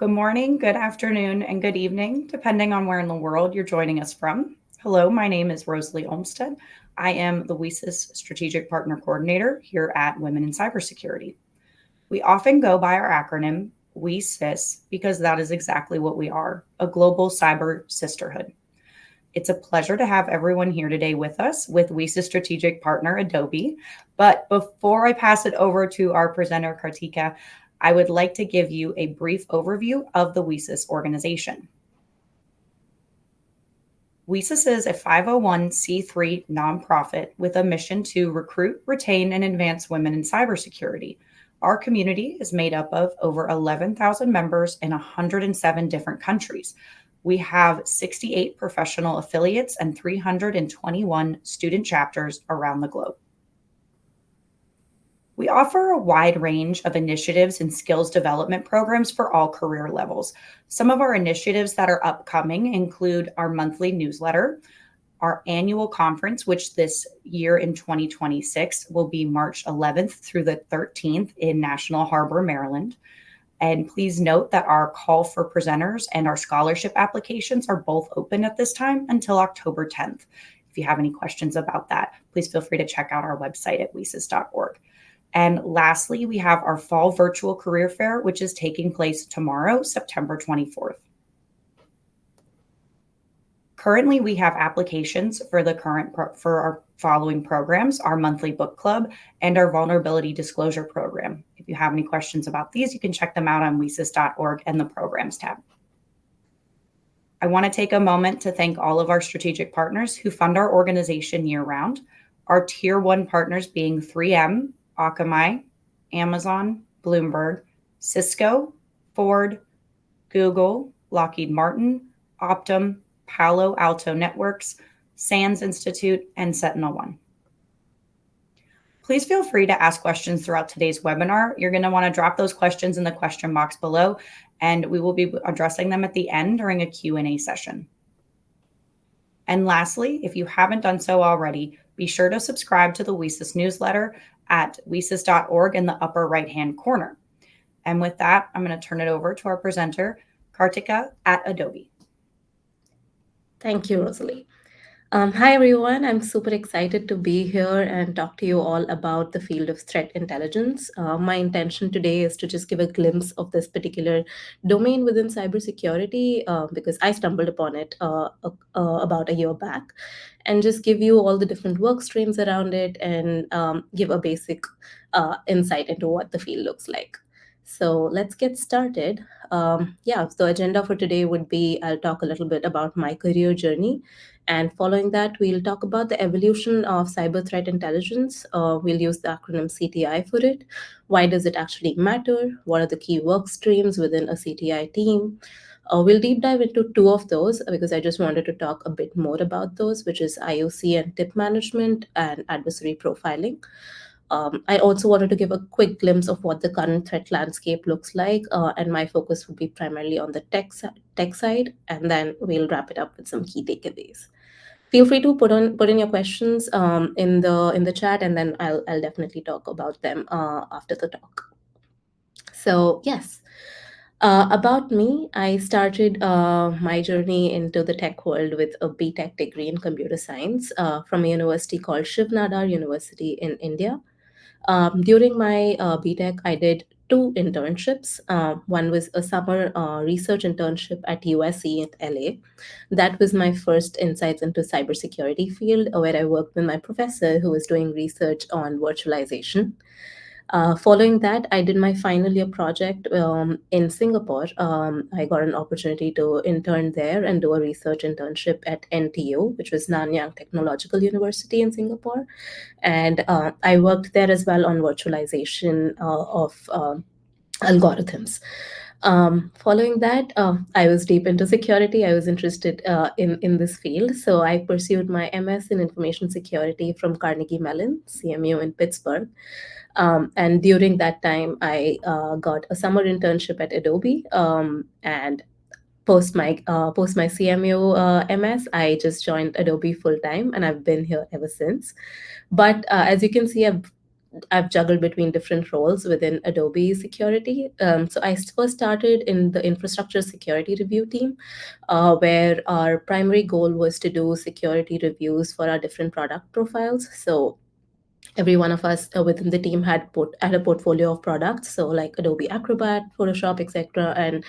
Good morning, good afternoon, and good evening, depending on where in the world you're joining us from. Hello, my name is Rosalie Olmsted. I am the WiCyS Strategic Partner Coordinator here at Women in Cybersecurity. We often go by our acronym WiCyS because that is exactly what we are, a global cyber sisterhood. It's a pleasure to have everyone here today with us with WiCyS Strategic Partner Adobe. But before I pass it over to our presenter, Kartika, I would like to give you a brief overview of the WiCyS organization. WiCyS is a 501c3 nonprofit with a mission to recruit, retain, and advance women in cybersecurity. Our community is made up of over 11,000 members in 107 different countries. We have 68 professional affiliates and 321 student chapters around the globe. We offer a wide range of initiatives and skills development programs for all career levels. Some of our initiatives that are upcoming include our monthly newsletter, our annual conference, which this year in 2026 will be March 11th through the 13th in National Harbor, Maryland. And please note that our call for presenters and our scholarship applications are both open at this time until October 10th. If you have any questions about that, please feel free to check out our website at WiCyS.org. And lastly, we have our fall virtual career fair, which is taking place tomorrow, September 24th. Currently, we have applications for our following programs: our monthly book club and our vulnerability disclosure program. If you have any questions about these, you can check them out on WiCyS.org and the programs tab. I want to take a moment to thank all of our strategic partners who fund our organization year-round. Our Tier 1 partners being 3M, Akamai, Amazon, Bloomberg, Cisco, Ford, Google, Lockheed Martin, Optum, Palo Alto Networks, SANS Institute, and SentinelOne. Please feel free to ask questions throughout today's webinar. You're going to want to drop those questions in the question box below, and we will be addressing them at the end during a Q&A session. And lastly, if you haven't done so already, be sure to subscribe to the WiCyS newsletter at WiCyS.org in the upper right-hand corner. And with that, I'm going to turn it over to our presenter, Kartika at Adobe. Thank you, Rosalie. Hi, everyone. I'm super excited to be here and talk to you all about the field of threat intelligence. My intention today is to just give a glimpse of this particular domain within cybersecurity because I stumbled upon it about a year back, and just give you all the different work streams around it and give a basic insight into what the field looks like. So let's get started. The agenda for today would be I'll talk a little bit about my career journey. And following that, we'll talk about the evolution of cyber threat intelligence. We'll use the acronym CTI for it. Why does it actually matter? What are the key work streams within a CTI team? We'll deep dive into two of those because I just wanted to talk a bit more about those, which is IOC and tip management and adversary profiling. I also wanted to give a quick glimpse of what the current threat landscape looks like, and my focus would be primarily on the tech side, and then we'll wrap it up with some key takeaways. Feel free to put in your questions in the chat, and then I'll definitely talk about them after the talk. So yes. About me, I started my journey into the tech world with a BTech degree in computer science from a university called Shiv Nadar University in India. During my BTech, I did two internships. One was a summer research internship at USC at LA. That was my first insights into cybersecurity field, where I worked with my professor who was doing research on virtualization. Following that, I did my final year project in Singapore. I got an opportunity to intern there and do a research internship at NTU, which was Nanyang Technological University in Singapore. And I worked there as well on virtualization of algorithms. Following that, I was deep into security. I was interested in this field. So I pursued my MS in information security from Carnegie Mellon, CMU in Pittsburgh. And during that time, I got a summer internship at Adobe. And post my CMU MS, I just joined Adobe full time, and I've been here ever since. But as you can see, I've I've juggled between different roles within Adobe security. So I first started in the infrastructure security review team, where our primary goal was to do security reviews for our different product profiles. So every one of us within the team had a portfolio of products, so like Adobe Acrobat, Photoshop, etc. And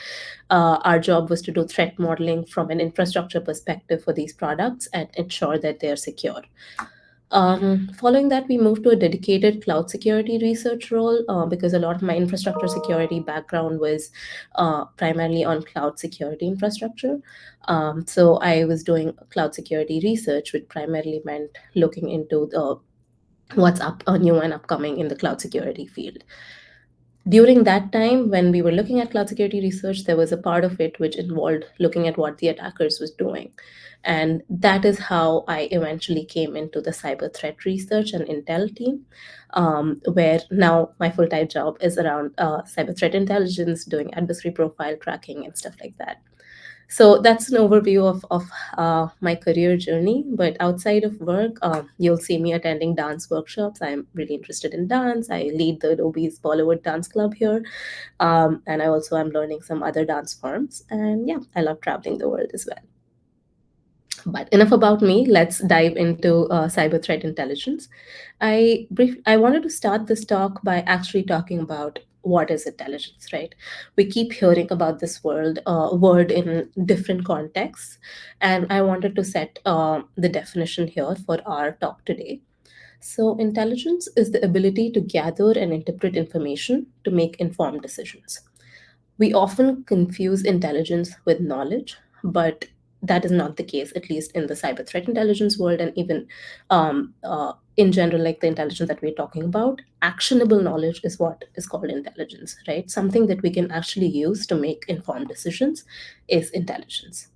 our job was to do threat modeling from an infrastructure perspective for these products and ensure that they are secure. Following that, we moved to a dedicated cloud security research role, because a lot of my infrastructure security background was primarily on cloud security infrastructure. So I was doing cloud security research, which primarily meant looking into the what's up new and upcoming in the cloud security field. During that time, when we were looking at cloud security research, there was a part of it which involved looking at what the attackers was doing. And that is how I eventually came into the cyber threat research and intel team, where now my full-time job is around cyber threat intelligence, doing adversary profile tracking and stuff like that. So that's an overview of my career journey. But outside of work, you'll see me attending dance workshops. I'm really interested in dance. I lead the Adobe's Bollywood Dance Club here. And I also am learning some other dance forms. And yeah, I love traveling the world as well. But enough about me. Let's dive into cyber threat intelligence. I wanted to start this talk by actually talking about what is intelligence, right? We keep hearing about this word in different contexts, and I wanted to set the definition here for our talk today. So, intelligence is the ability to gather and interpret information to make informed decisions. We often confuse intelligence with knowledge, but that is not the case, at least in the cyber threat intelligence world, and even in general, like the intelligence that we're talking about. Actionable knowledge is what is called intelligence, right? Something that we can actually use to make informed decisions is intelligence.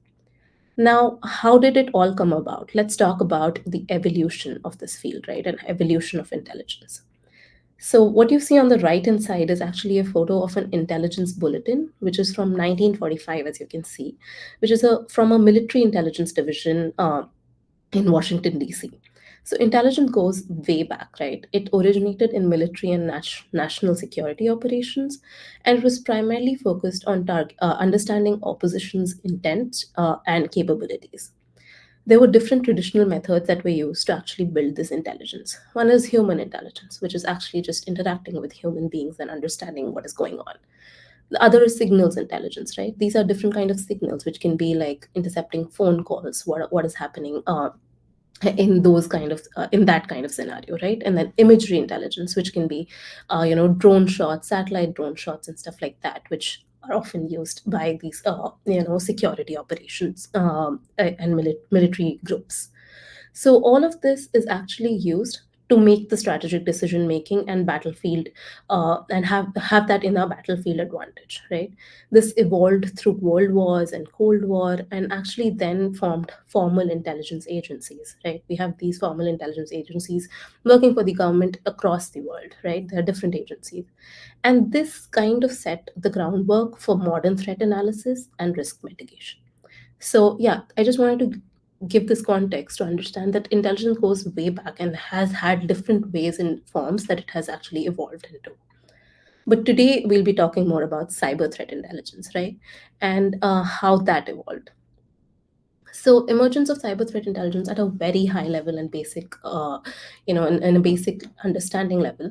Now, how did it all come about? Let's talk about the evolution of this field, right? And evolution of intelligence. So, what you see on the right hand side is actually a photo of an intelligence bulletin, which is from 1945, as you can see, which is from a military intelligence division in Washington, D.C. So, intelligence goes way back, right? It originated in military and national security operations, and it was primarily focused on understanding opposition's intent and capabilities. There were different traditional methods that were used to actually build this intelligence. One is human intelligence, which is actually just interacting with human beings and understanding what is going on. The other is signals intelligence, right? These are different kind of signals, which can be like intercepting phone calls, what is happening in those kind of in that kind of scenario, right? And then imagery intelligence, which can be drone shots, satellite drone shots and stuff like that, which are often used by these security operations and military groups. So all of this is actually used to make the strategic decision making and battlefield and have that in our battlefield advantage, right? This evolved through world wars and cold war, and actually then formed formal intelligence agencies, right? We have these formal intelligence agencies working for the government across the world, right? There are different agencies, and this kind of set the groundwork for modern threat analysis and risk mitigation. So, yeah, I just wanted to give this context to understand that intelligence goes way back and has had different ways and forms that it has actually evolved into. But today we'll be talking more about cyber threat intelligence, right? And how that evolved. So, emergence of cyber threat intelligence at a very high level and basic, in a basic understanding level,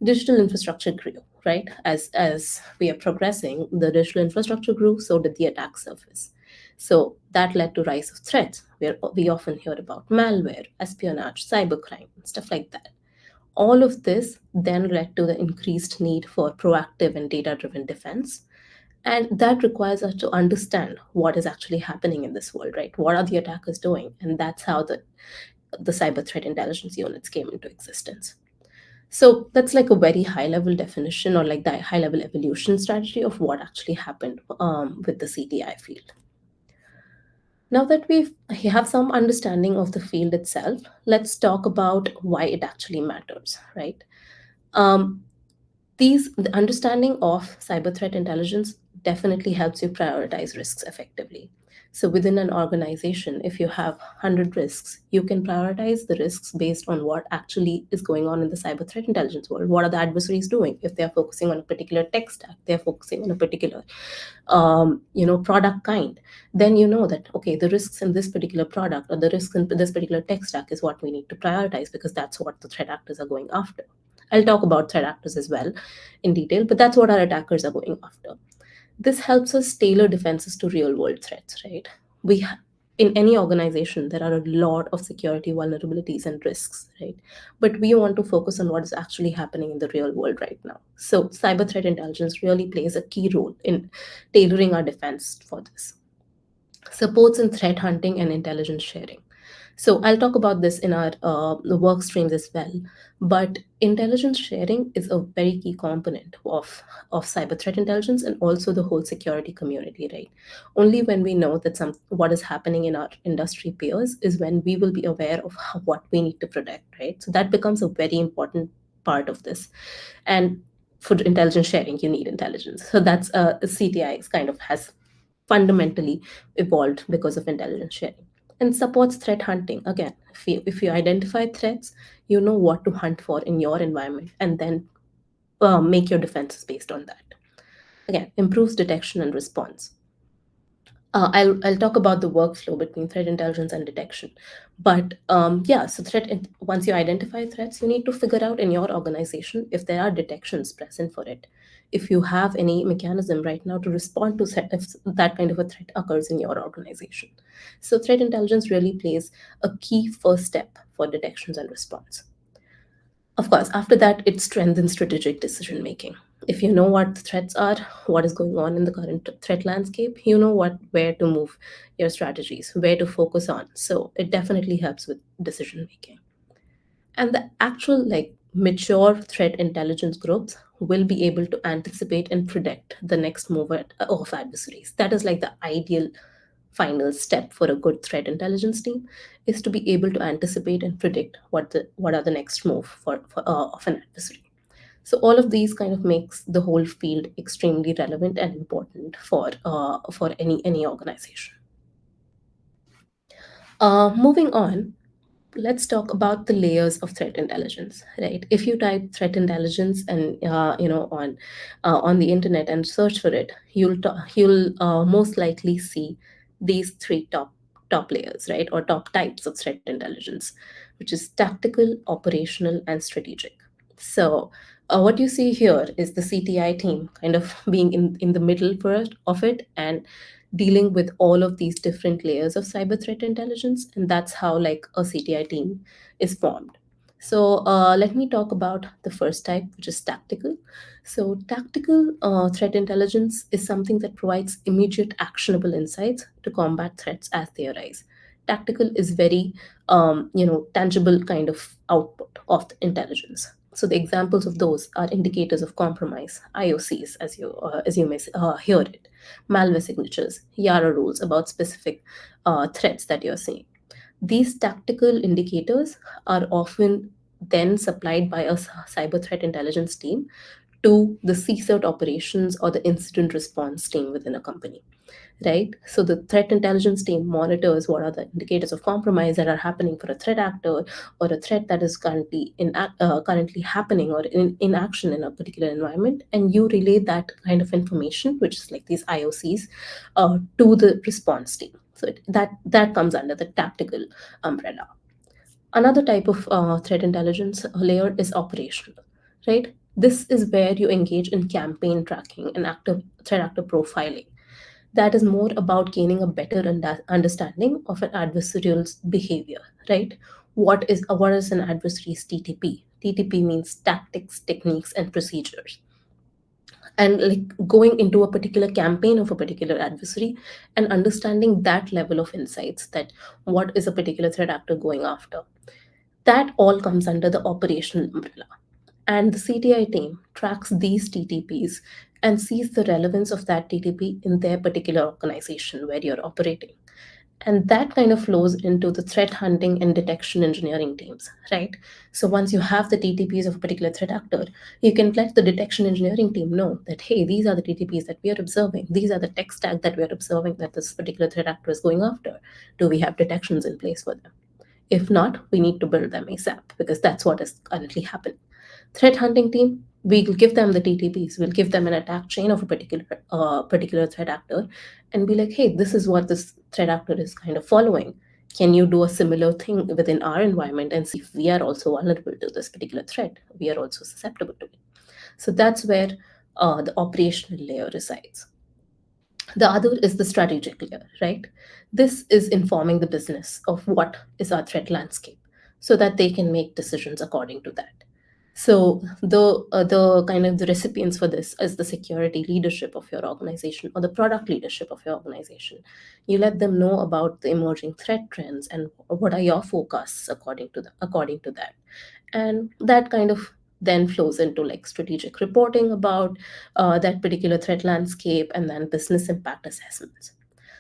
digital infrastructure grew, right? As we are progressing, the digital infrastructure grew, so did the attack surface. So that led to rise of threats, where we often hear about malware, espionage, cybercrime, and stuff like that. All of this then led to the increased need for proactive and data driven defense. And that requires us to understand what is actually happening in this world, right? What are the attackers doing? And that's how the cyber threat intelligence units came into existence. So that's like a very high level definition or like the high level evolution strategy of what actually happened with the CTI field. Now that we have some understanding of the field itself, let's talk about why it actually matters, right? Um, the understanding of cyber threat intelligence definitely helps you prioritize risks effectively. So within an organization, if you have 100 risks, you can prioritize the risks based on what actually is going on in the cyber threat intelligence world. What are the adversaries doing? If they're focusing on a particular tech stack, they're focusing on a particular product kind, then you know that, okay, the risks in this particular product or the risks in this particular tech stack is what we need to prioritize, because that's what the threat actors are going after. I'll talk about threat actors as well in detail, but that's what our attackers are going after. This helps us tailor defenses to real world threats, right? In any organization, there are a lot of security vulnerabilities and risks, right? But we want to focus on what is actually happening in the real world right now. So cyber threat intelligence really plays a key role in tailoring our defense for this. Supports in threat hunting and intelligence sharing. So I'll talk about this in our the work streams as well. But intelligence sharing is a very key component of cyber threat intelligence and also the whole security community, right? Only when we know that what is happening in our industry peers is when we will be aware of what we need to protect, right? So that becomes a very important part of this. And for intelligence sharing, you need intelligence. So that's CTI kind of has fundamentally evolved because of intelligence sharing. And supports threat hunting. Again, if you identify threats, you know what to hunt for in your environment, and then make your defenses based on that. Again, improves detection and response. I'll talk about the workflow between threat intelligence and detection, but yeah. So once you identify threats, you need to figure out in your organization if there are detections present for it. If you have any mechanism right now to respond to if that kind of a threat occurs in your organization. So threat intelligence really plays a key first step for detections and response. Of course, after that, it strengthens strategic decision making. If you know what the threats are, what is going on in the current threat landscape, you know where to move your strategies, where to focus on. So it definitely helps with decision making. And the actual mature threat intelligence groups will be able to anticipate and predict the next move of adversaries. That is like the ideal final step for a good threat intelligence team, is to be able to anticipate and predict what are the next move of an adversary. So all of these kind of makes the whole field extremely relevant and important for any organization. Moving on, let's talk about the layers of threat intelligence, right? If you type threat intelligence and on the internet and search for it, you'll most likely see these three top layers, right, or top types of threat intelligence, which is tactical, operational, and strategic. So what you see here is the CTI team kind of being in the middle of it, and dealing with all of these different layers of cyber threat intelligence, and that's how like a CTI team is formed. So let me talk about the first type, which is tactical. So tactical threat intelligence is something that provides immediate actionable insights to combat threats as they arise. Tactical is very tangible kind of output of the intelligence. So the examples of those are indicators of compromise, IOCs, as you may hear it, malware signatures, Yara rules about specific threats that you're seeing. These tactical indicators are often then supplied by a cyber threat intelligence team to the CSIRT operations or the incident response team within a company, right? So the threat intelligence team monitors what are the indicators of compromise that are happening for a threat actor, or a threat that is currently happening or in action in a particular environment, and you relay that kind of information, which is like these IOCs, to the response team. So that comes under the tactical umbrella. Another type of threat intelligence layer is operational, right? This is where you engage in campaign tracking and active threat actor profiling. That is more about gaining a better understanding of an adversarial's behavior, right? What is an adversary's TTP? TTP means tactics, techniques, and procedures. And like going into a particular campaign of a particular adversary and understanding that level of insights, that what is a particular threat actor going after, that all comes under the operational umbrella. And the CTI team tracks these TTPs and sees the relevance of that TTP in their particular organization where you're operating. And that kind of flows into the threat hunting and detection engineering teams, right? So once you have the TTPs of a particular threat actor, you can let the detection engineering team know that, hey, these are the TTPs that we are observing. These are the tech stack that we are observing that this particular threat actor is going after. Do we have detections in place for them? If not, we need to build them ASAP because that's what is currently happening. Threat hunting team, we will give them the TTPs. We'll give them an attack chain of a particular threat actor, and be like, hey, this is what this threat actor is kind of following. Can you do a similar thing within our environment and see if we are also vulnerable to this particular threat? We are also susceptible to it. So that's where the operational layer resides. The other is the strategic layer, right? This is informing the business of what is our threat landscape so that they can make decisions according to that. So the kind of the recipients for this is the security leadership of your organization or the product leadership of your organization. You let them know about the emerging threat trends and what are your forecasts according to that, and that kind of then flows into like strategic reporting about that particular threat landscape and then business impact assessments.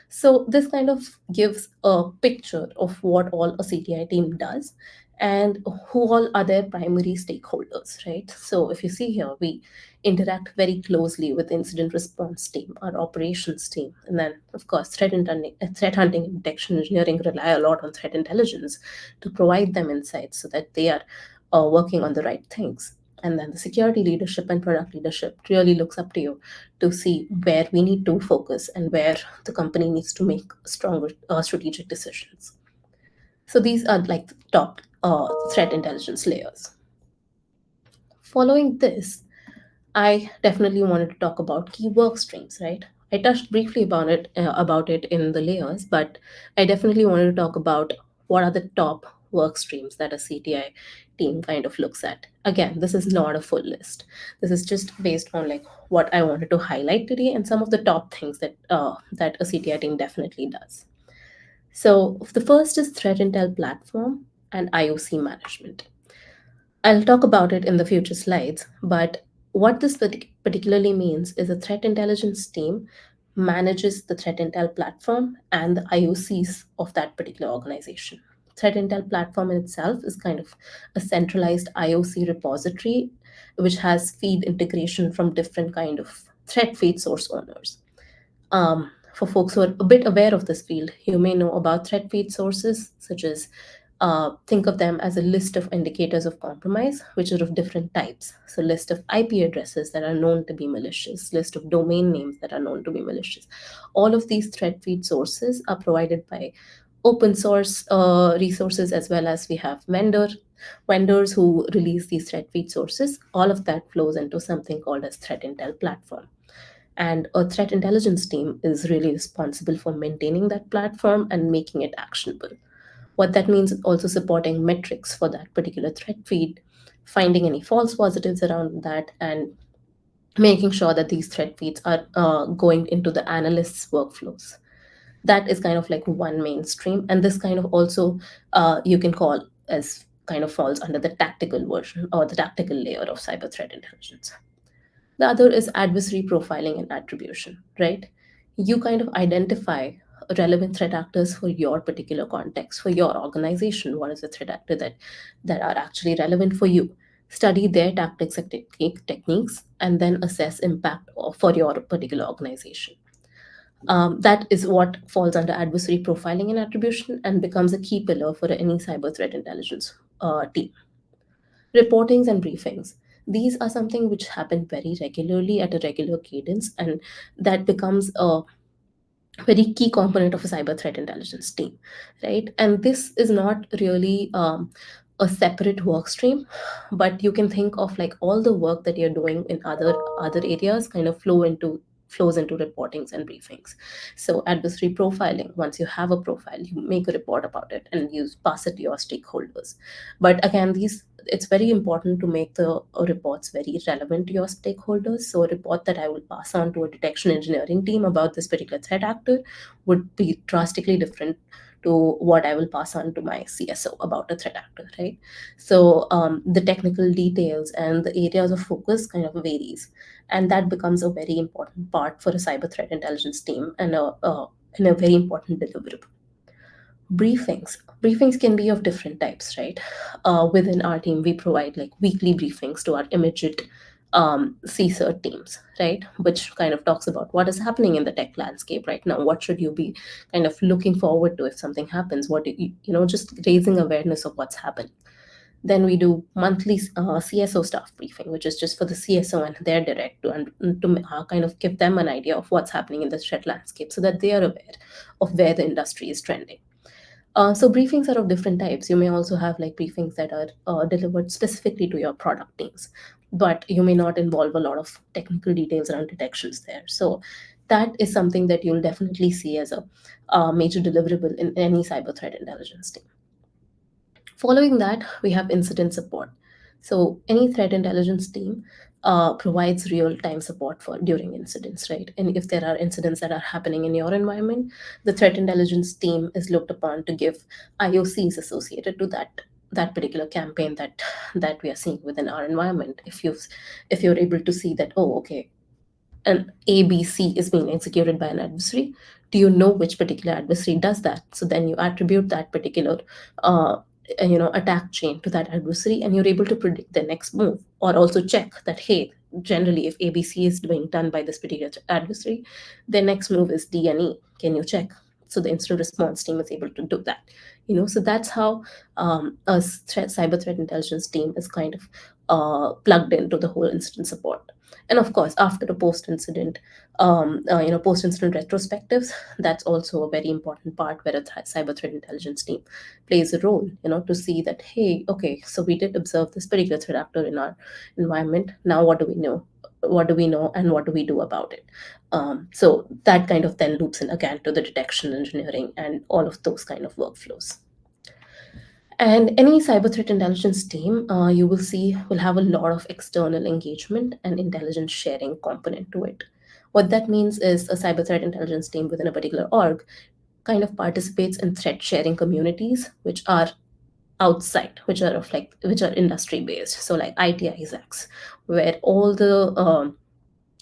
So this kind of gives a picture of what all a CTI team does and who all are their primary stakeholders, right? So if you see here, we interact very closely with incident response team, our operations team, and then of course threat hunting and detection engineering rely a lot on threat intelligence to provide them insights so that they are working on the right things. And then the security leadership and product leadership really looks up to you to see where we need to focus and where the company needs to make stronger strategic decisions. So these are like the top threat intelligence layers. Following this, I definitely wanted to talk about key work streams, right? I touched briefly about it in the layers, but I definitely wanted to talk about what are the top work streams that a CTI team kind of looks at. Again, this is not a full list. This is just based on like what I wanted to highlight today and some of the top things that a CTI team definitely does. So the first is threat intel platform and IOC management. I'll talk about it in the future slides, but what this particularly means is a threat intelligence team manages the threat intel platform and the IOCs of that particular organization. Threat intel platform in itself is kind of a centralized IOC repository which has feed integration from different kind of threat feed source owners. For folks who are a bit aware of this field, you may know about threat feed sources, such as think of them as a list of indicators of compromise, which are of different types. So, list of IP addresses that are known to be malicious, list of domain names that are known to be malicious. All of these threat feed sources are provided by open source resources, as well as we have vendors who release these threat feed sources. All of that flows into something called as threat intel platform, and a threat intelligence team is really responsible for maintaining that platform and making it actionable. What that means is also supporting metrics for that particular threat feed, finding any false positives around that, and making sure that these threat feeds are going into the analyst's workflows. That is kind of like one mainstream, and this kind of also you can call as kind of falls under the tactical version or the tactical layer of cyber threat intelligence. The other is adversary profiling and attribution, right? You kind of identify relevant threat actors for your particular context, for your organization. What is the threat actor that are actually relevant for you? Study their tactics and techniques, and then assess impact for your particular organization. That is what falls under adversary profiling and attribution and becomes a key pillar for any cyber threat intelligence team. Reportings and briefings, these are something which happen very regularly at a regular cadence, and that becomes a very key component of a cyber threat intelligence team, right? And this is not really a separate work stream, but you can think of like all the work that you're doing in other areas kind of flows into reportings and briefings. So adversary profiling, once you have a profile, you make a report about it and you pass it to your stakeholders. But again, these it's very important to make the reports very relevant to your stakeholders. So a report that I will pass on to a detection engineering team about this particular threat actor would be drastically different to what I will pass on to my CSO about a threat actor, right? So the technical details and the areas of focus kind of varies, and that becomes a very important part for a cyber threat intelligence team and a very important deliverable. Briefings can be of different types, right? Within our team, we provide like weekly briefings to our immediate CSERT teams, right? Which kind of talks about what is happening in the tech landscape right now. What should you be kind of looking forward to if something happens? What just raising awareness of what's happening. Then we do monthly CSO staff briefing, which is just for the CSO and their direct to kind of give them an idea of what's happening in the threat landscape so that they are aware of where the industry is trending. So briefings are of different types. You may also have like briefings that are delivered specifically to your product teams, but you may not involve a lot of technical details around detections there. So that is something that you'll definitely see as a major deliverable in any cyber threat intelligence team. Following that, we have incident support. So any threat intelligence team provides real-time support for during incidents, right? And if there are incidents that are happening in your environment, the threat intelligence team is looked upon to give IOCs associated to that particular campaign that we are seeing within our environment. If you're able to see that, oh, okay, an ABC is being executed by an adversary, do you know which particular adversary does that? So then you attribute that particular attack chain to that adversary, and you're able to predict the next move, or also check that, hey, generally if ABC is being done by this particular adversary, the next move is D&E. Can you check? So the incident response team is able to do that. So that's how cyber threat intelligence team is kind of plugged into the whole incident support. And of course, after the post-incident retrospectives, that's also a very important part where a cyber threat intelligence team plays a role, to see that, hey, okay, so we did observe this particular threat actor in our environment. Now, what do we know? What do we know, and what do we do about it? So that kind of then loops in again to the detection engineering and all of those kind of workflows. And any cyber threat intelligence team, you will see, will have a lot of external engagement and intelligence sharing component to it. What that means is a cyber threat intelligence team within a particular org kind of participates in threat sharing communities, which are outside, which are industry based. So like ITISACs, where all the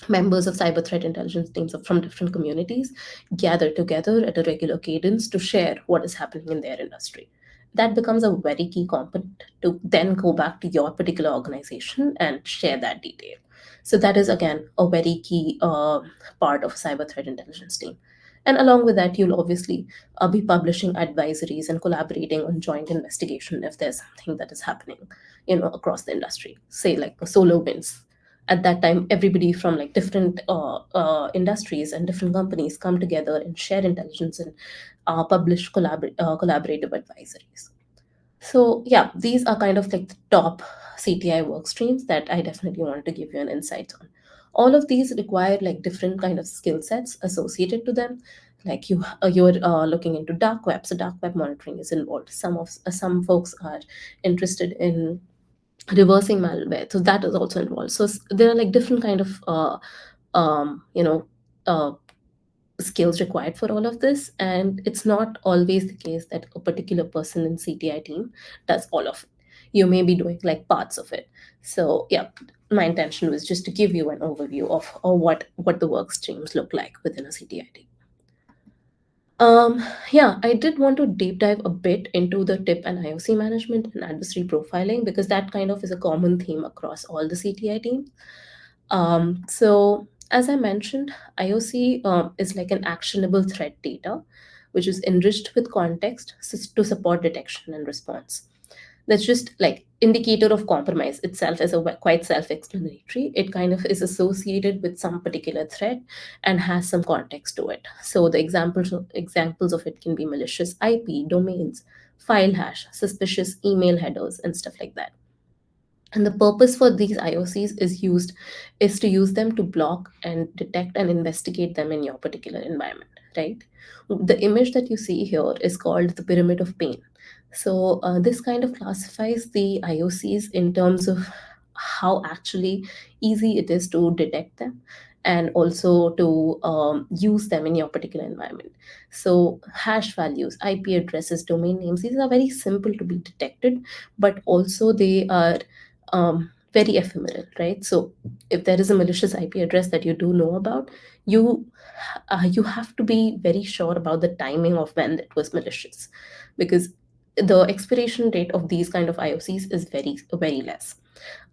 members of cyber threat intelligence teams from different communities gather together at a regular cadence to share what is happening in their industry. That becomes a very key component to then go back to your particular organization and share that detail. So that is again a very key part of cyber threat intelligence team. And along with that, you'll obviously be publishing advisories and collaborating on joint investigation if there's something that is happening, across the industry. Say like a solar winds, at that time everybody from like different industries and different companies come together and share intelligence and publish collaborative advisories. So yeah, these are kind of like the top CTI work streams that I definitely wanted to give you an insight on. All of these require like different kind of skill sets associated to them. Like you're looking into dark web, so dark web monitoring is involved. Some folks are interested in reversing malware, so that is also involved. So there are like different kind of um, you know uh, skills required for all of this, and it's not always the case that a particular person in CTI team does all of it. You may be doing like parts of it. So yeah, my intention was just to give you an overview of what the work streams look like within a CTI team. Yeah, I did want to deep dive a bit into the tip and IOC management and adversary profiling, because that kind of is a common theme across all the CTI teams. So, as I mentioned, IOC is like an actionable threat data, which is enriched with context to support detection and response. That's just like indicator of compromise itself is quite self-explanatory. It kind of is associated with some particular threat and has some context to it. So the examples of it can be malicious IP, domains, file hash, suspicious email headers, and stuff like that. And the purpose for these IOCs is to use them to block and detect and investigate them in your particular environment, right? The image that you see here is called the pyramid of pain. So this kind of classifies the IOCs in terms of how actually easy it is to detect them and also to use them in your particular environment. So hash values, IP addresses, domain names, these are very simple to be detected, but also they are very ephemeral, right? So if there is a malicious IP address that you do know about, you you have to be very sure about the timing of when it was malicious, because the expiration date of these kind of IOCs is very less.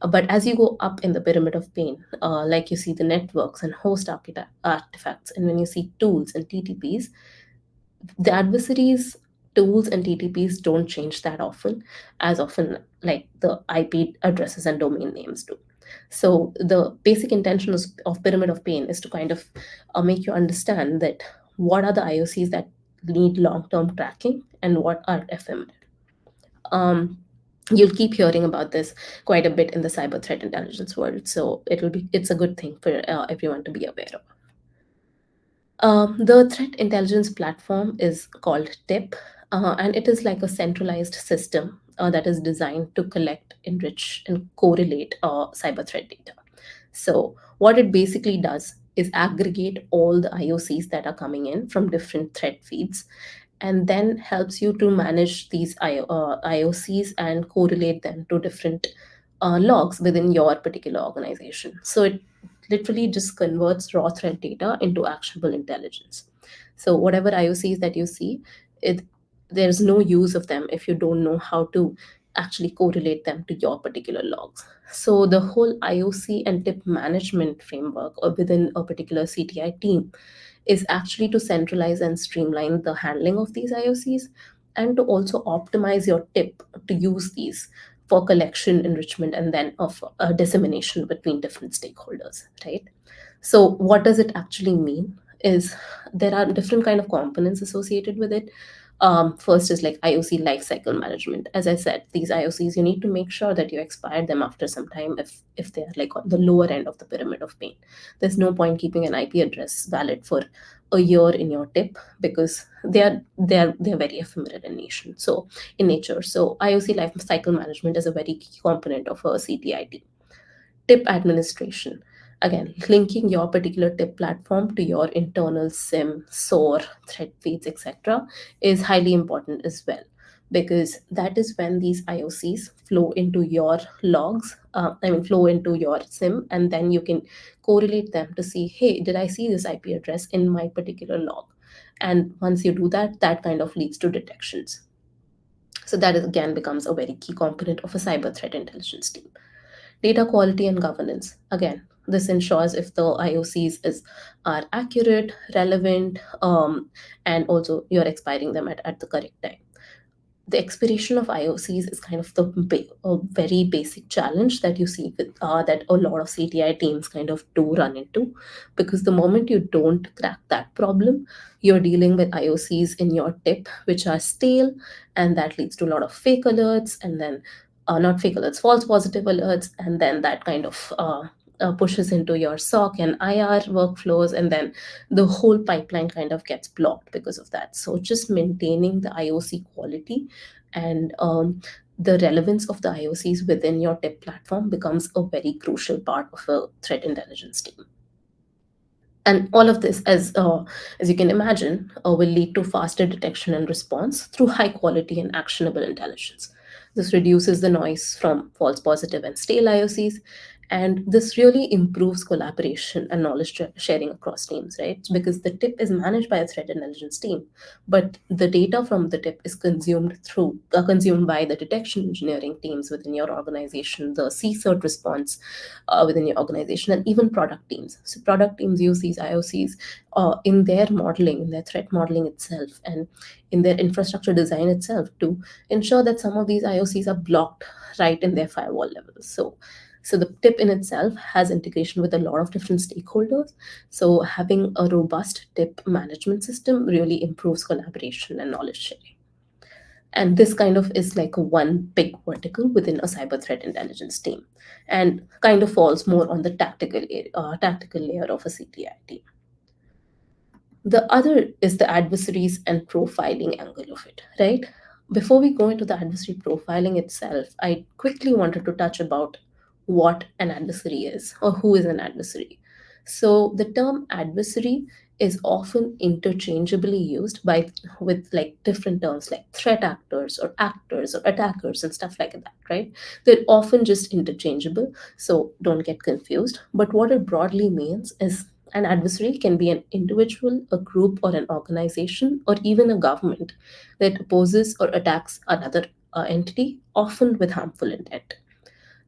But as you go up in the pyramid of pain, like you see the networks and host artifacts, and when you see tools and TTPs, the adversaries tools and TTPs don't change that often, as often like the IP addresses and domain names do. So the basic intention of pyramid of pain is to kind of make you understand that what are the IOCs that need long-term tracking and what are ephemeral. um, you'll keep hearing about this quite a bit in the cyber threat intelligence world, so it's a good thing for everyone to be aware of. The threat intelligence platform is called TIP, and it is like a centralized system that is designed to collect, enrich, and correlate cyber threat data. So, what it basically does is aggregate all the IOCs that are coming in from different threat feeds, and then helps you to manage these IOCs and correlate them to different logs within your particular organization. So it literally just converts raw threat data into actionable intelligence. So whatever IOCs that you see, it there's no use of them if you don't know how to actually correlate them to your particular logs. So the whole IOC and tip management framework or within a particular CTI team is actually to centralize and streamline the handling of these IOCs, and to also optimize your tip to use these for collection, enrichment, and then of dissemination between different stakeholders, right? So what does it actually mean is there are different kind of components associated with it. First is like IOC lifecycle management. As I said, these IOCs, you need to make sure that you expire them after some time if they're like on the lower end of the pyramid of pain. There's no point keeping an IP address valid for a year in your tip, because they're very ephemeral in nation. So in nature. So IOC life cycle management is a very key component of a CTIT. Tip administration. Again, linking your particular tip platform to your internal SIM, SOAR, thread feeds, etc., is highly important as well. Because that is when these IOCs flow into your logs, flow into your SIM, and then you can correlate them to see, hey, did I see this IP address in my particular log? And once you do that, that kind of leads to detections. So that is, again, becomes a very key component of a cyber threat intelligence team. Data quality and governance. Again, this ensures if the IOCs are accurate, relevant, and also you're expiring them at the correct time. The expiration of IOCs is kind of a very basic challenge that you see with that a lot of CTI teams kind of do run into, because the moment you don't crack that problem, you're dealing with IOCs in your tip which are stale, and that leads to a lot of fake alerts, and then not fake alerts, false positive alerts, and then that kind of pushes into your SOC and IR workflows, and then the whole pipeline kind of gets blocked because of that. So just maintaining the IOC quality and the relevance of the IOCs within your tech platform becomes a very crucial part of a threat intelligence team. And all of this, as you can imagine, will lead to faster detection and response through high quality and actionable intelligence. This reduces the noise from false positive and stale IOCs, and this really improves collaboration and knowledge sharing across teams, right? Because the tip is managed by a threat intelligence team, but the data from the tip is consumed by the detection engineering teams within your organization, the CSERT response within your organization, and even product teams. So product teams use these IOCs in their modeling, in their threat modeling itself, and in their infrastructure design itself to ensure that some of these IOCs are blocked right in their firewall levels. So the tip in itself has integration with a lot of different stakeholders. So having a robust tip management system really improves collaboration and knowledge sharing. And this kind of is like one big vertical within a cyber threat intelligence team, and kind of falls more on the tactical layer of a CTI team. The other is the adversaries and profiling angle of it, right? Before we go into the adversary profiling itself, I quickly wanted to touch about what an adversary is or who is an adversary. So the term adversary is often interchangeably used by with like different terms like threat actors or attackers and stuff like that, right? They're often just interchangeable, so don't get confused. But what it broadly means is an adversary can be an individual, a group, or an organization, or even a government that opposes or attacks another entity, often with harmful intent.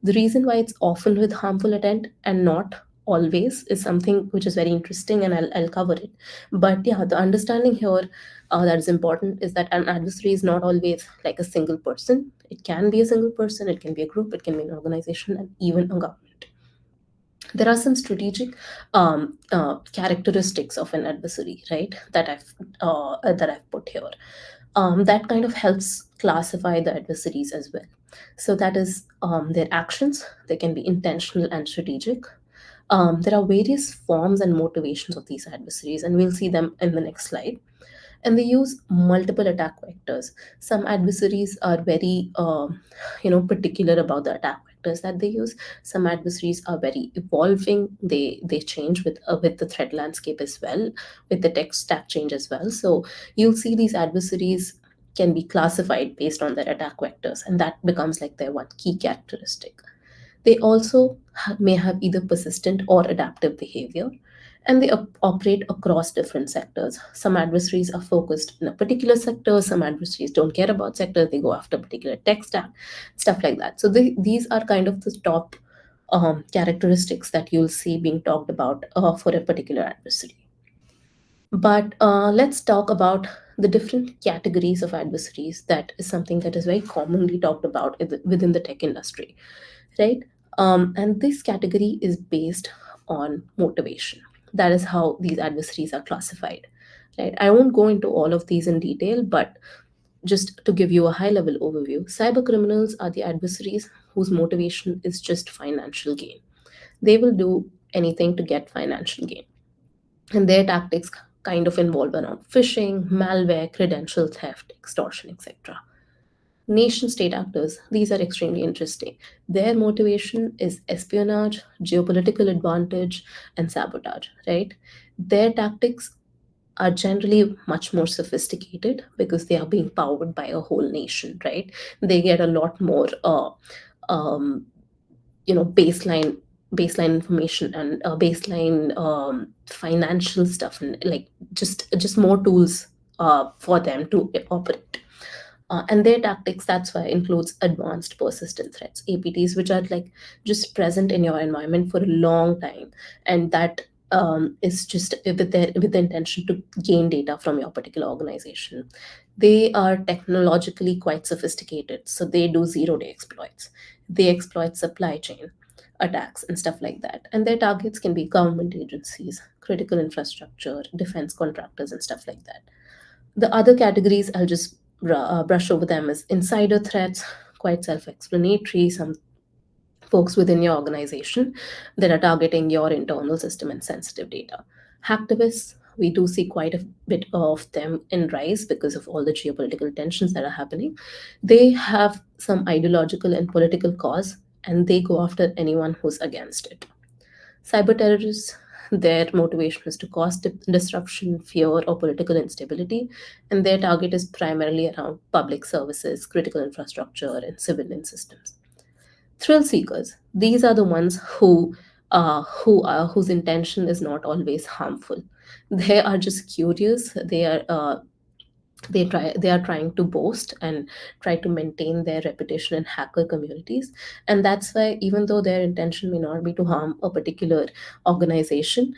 The reason why it's often with harmful intent and not always is something which is very interesting, and I'll cover it. But yeah, the understanding here that is important is that an adversary is not always like a single person. It can be a single person, it can be a group, it can be an organization, and even a government. There are some strategic characteristics of an adversary, right, that I've put here. That kind of helps classify the adversaries as well. So that is their actions. They can be intentional and strategic. There are various forms and motivations of these adversaries, and we'll see them in the next slide. And they use multiple attack vectors. Some adversaries are very particular about the attack vectors that they use. Some adversaries are very evolving. They change with the threat landscape as well, with the tech stack change as well. So you'll see these adversaries can be classified based on their attack vectors, and that becomes like their one key characteristic. They also may have either persistent or adaptive behavior, and they operate across different sectors. Some adversaries are focused in a particular sector, some adversaries don't care about sector, they go after particular tech stack, stuff like that. So these are kind of the top characteristics that you'll see being talked about for a particular adversary. But let's talk about the different categories of adversaries. That is something that is very commonly talked about within the tech industry, right? And this category is based on motivation. That is how these adversaries are classified, right? I won't go into all of these in detail, but just to give you a high level overview, cyber criminals are the adversaries whose motivation is just financial gain. They will do anything to get financial gain, and their tactics kind of involve around phishing, malware, credential theft, extortion, etc. Nation state actors, these are extremely interesting. Their motivation is espionage, geopolitical advantage, and sabotage, right? Their tactics are generally much more sophisticated because they are being powered by a whole nation, right? They get a lot more um, baseline information and baseline financial stuff, and like just more tools for them to operate. And their tactics, that's why, includes advanced persistent threats, APTs, which are like just present in your environment for a long time, and that is just with the intention to gain data from your particular organization. They are technologically quite sophisticated, so they do zero-day exploits. They exploit supply chain attacks and stuff like that. And their targets can be government agencies, critical infrastructure, defense contractors, and stuff like that. The other categories, I'll just brush over them, as insider threats, quite self explanatory. Some folks within your organization that are targeting your internal system and sensitive data. Hacktivists, we do see quite a bit of them in rise because of all the geopolitical tensions that are happening. They have some ideological and political cause, and they go after anyone who's against it. Cyber terrorists, their motivation is to cause disruption, fear, or political instability, and their target is primarily around public services, critical infrastructure, and civilian systems. Thrill seekers, these are the ones whose intention is not always harmful. They are just curious. They are trying to boast and try to maintain their reputation in hacker communities, and that's why, even though their intention may not be to harm a particular organization,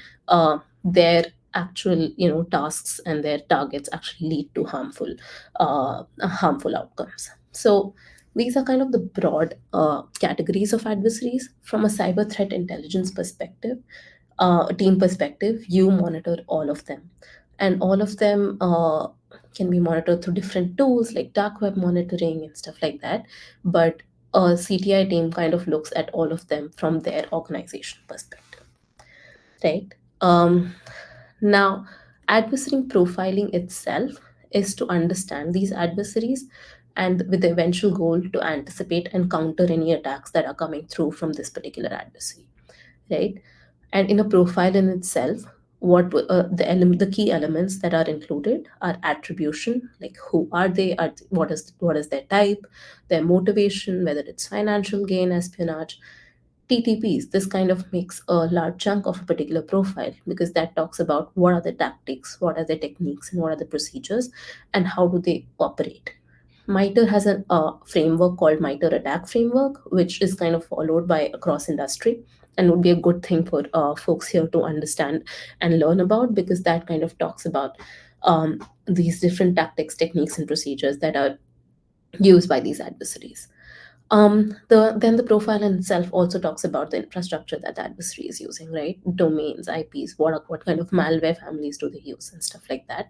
their actual tasks and their targets actually lead to harmful outcomes. So these are kind of the broad categories of adversaries. From a cyber threat intelligence perspective, a team perspective, you monitor all of them, and all of them can be monitored through different tools like dark web monitoring and stuff like that. But a CTI team kind of looks at all of them from their organization perspective, right? Now, adversary profiling itself is to understand these adversaries, and with the eventual goal to anticipate and counter any attacks that are coming through from this particular adversary, right? And in a profile in itself, the key elements that are included are attribution, like who are they, what is their type, their motivation, whether it's financial gain, espionage, TTPs. This kind of makes a large chunk of a particular profile because that talks about what are the tactics, what are the techniques, and what are the procedures, and how do they operate. MITRE has a framework called MITRE Attack Framework, which is kind of followed by across industry and would be a good thing for folks here to understand and learn about because that kind of talks about these different tactics, techniques, and procedures that are used by these adversaries. Then the profile in itself also talks about the infrastructure that the adversary is using, right? Domains, IPs, what kind of malware families do they use, and stuff like that,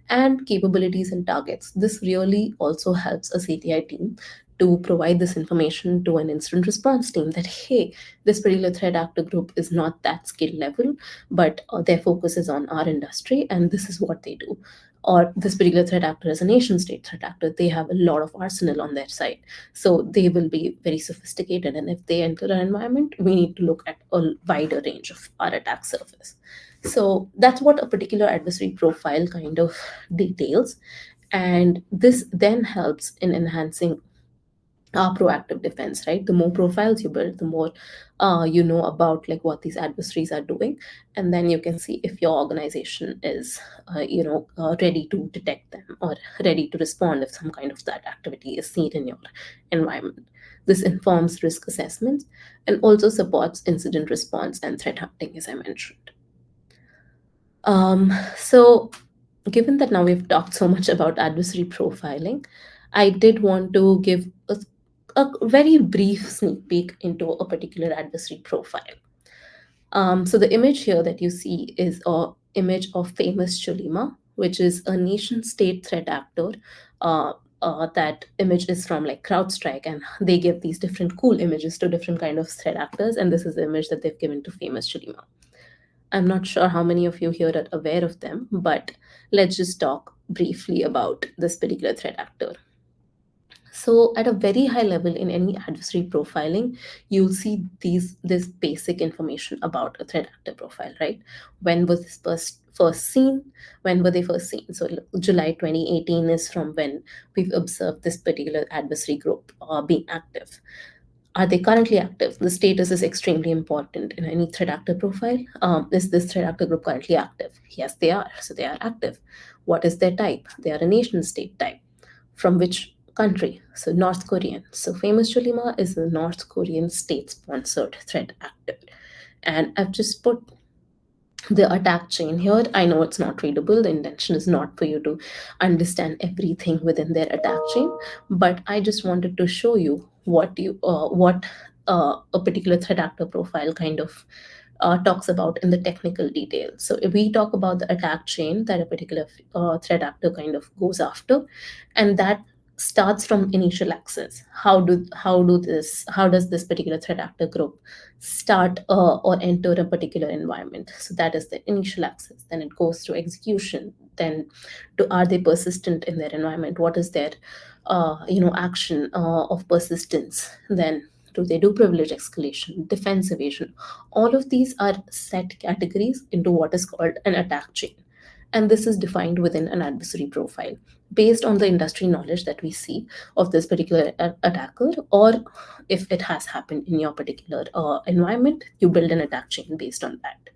and capabilities and targets. This really also helps a CTI team to provide this information to an incident response team that, hey, this particular threat actor group is not that skill level, but their focus is on our industry and this is what they do. Or this particular threat actor is a nation state threat actor. They have a lot of arsenal on their side. So they will be very sophisticated. And if they enter our environment, we need to look at a wider range of our attack surface. So that's what a particular adversary profile kind of details. And this then helps in enhancing our proactive defense, right? The more profiles you build, the more you know about like what these adversaries are doing, and then you can see if your organization is ready to detect them or ready to respond if some kind of that activity is seen in your environment. This informs risk assessments and also supports incident response and threat hunting, as I mentioned. So given that now we've talked so much about adversary profiling, I did want to give a very brief sneak peek into a particular adversary profile. So the image here that you see is a image of famous Cholima, which is a nation state threat actor. That image is from like CrowdStrike, and they give these different cool images to different kind of threat actors, and this is the image that they've given to famous Cholima. I'm not sure how many of you here are aware of them, but let's just talk briefly about this particular threat actor. So at a very high level in any adversary profiling, you'll see this basic information about a threat actor profile, right? When was this first seen? When were they first seen? So July 2018 is from when we've observed this particular adversary group being active. Are they currently active? The status is extremely important in any threat actor profile. Is this threat actor group currently active? Yes, they are. So they are active. What is their type? They are a nation state type. From which country? So North Korean. So famous Cholima is a North Korean state-sponsored threat actor. And I've just put the attack chain here. I know it's not readable. The intention is not for you to understand everything within their attack chain, but I just wanted to show you what a particular threat actor profile kind of talks about in the technical detail. So if we talk about the attack chain that a particular threat actor kind of goes after, and that starts from initial access. How does this particular threat actor group start or enter a particular environment? So that is the initial access. Then it goes to execution. Then are they persistent in their environment? What is their action of persistence? Then do they do privilege escalation, defense evasion? All of these are set categories into what is called an attack chain. And this is defined within an adversary profile based on the industry knowledge that we see of this particular attacker, or if it has happened in your particular environment, you build an attack chain based on that.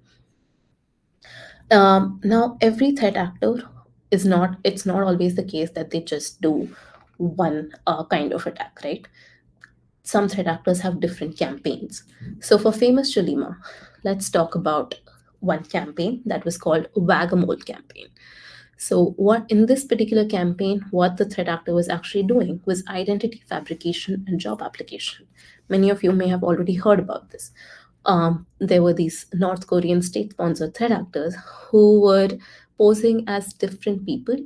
Now, every threat actor it's not always the case that they just do one kind of attack, right? Some threat actors have different campaigns. So for famous Cholima, let's talk about one campaign that was called Whack-a-Mole campaign. So what in this particular campaign, what the threat actor was actually doing was identity fabrication and job application. Many of you may have already heard about this. There were these North Korean state-sponsored threat actors who were posing as different people,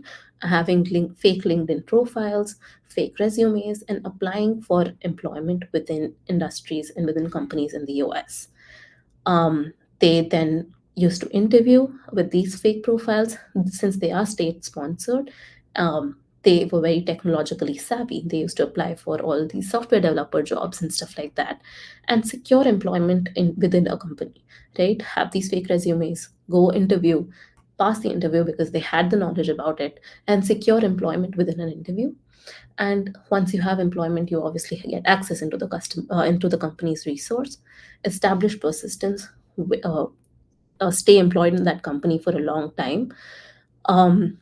having fake LinkedIn profiles, fake resumes, and applying for employment within industries and within companies in the US. They then used to interview with these fake profiles since they are state sponsored. they were very technologically savvy. They used to apply for all these software developer jobs and stuff like that, and secure employment within a company, right? Have these fake resumes, go interview, pass the interview because they had the knowledge about it, and secure employment within an interview. And once you have employment, you obviously get access into the into the company's resource, establish persistence, stay employed in that company for a long time, um,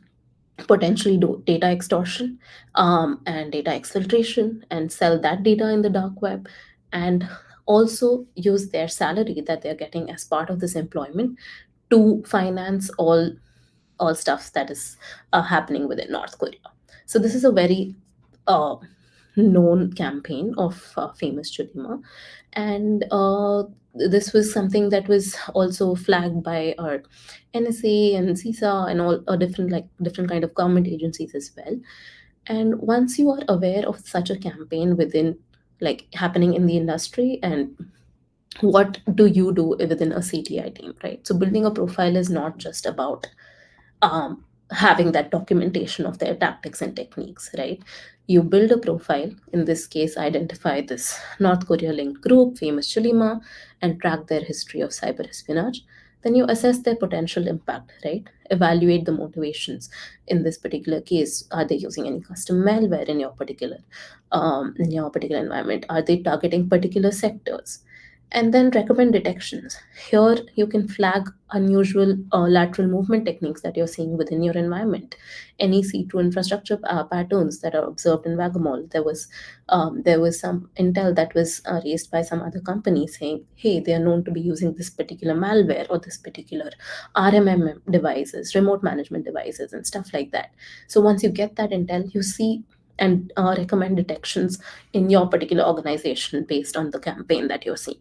potentially do data extortion, and data exfiltration, and sell that data in the dark web, and also use their salary that they're getting as part of this employment to finance all stuff that is happening within North Korea. So this is a very uh, known campaign of famous Chudima, and this was something that was also flagged by our NSA and CISA and all different kind of government agencies as well. And once you are aware of such a campaign within like happening in the industry, and what do you do within a CTI team, right? So building a profile is not just about having that documentation of their tactics and techniques, right? You build a profile, in this case, identify this North Korea linked group, famous Chilima, and track their history of cyber espionage. Then you assess their potential impact, right? Evaluate the motivations. In this particular case, are they using any custom malware in your particular environment? Are they targeting particular sectors? And then recommend detections. Here you can flag unusual lateral movement techniques that you're seeing within your environment, any C2 infrastructure patterns that are observed in Wagamol. There was some intel that was raised by some other company saying, hey, they are known to be using this particular malware or this particular RMM devices, remote management devices, and stuff like that. So once you get that intel, you see and recommend detections in your particular organization based on the campaign that you're seeing.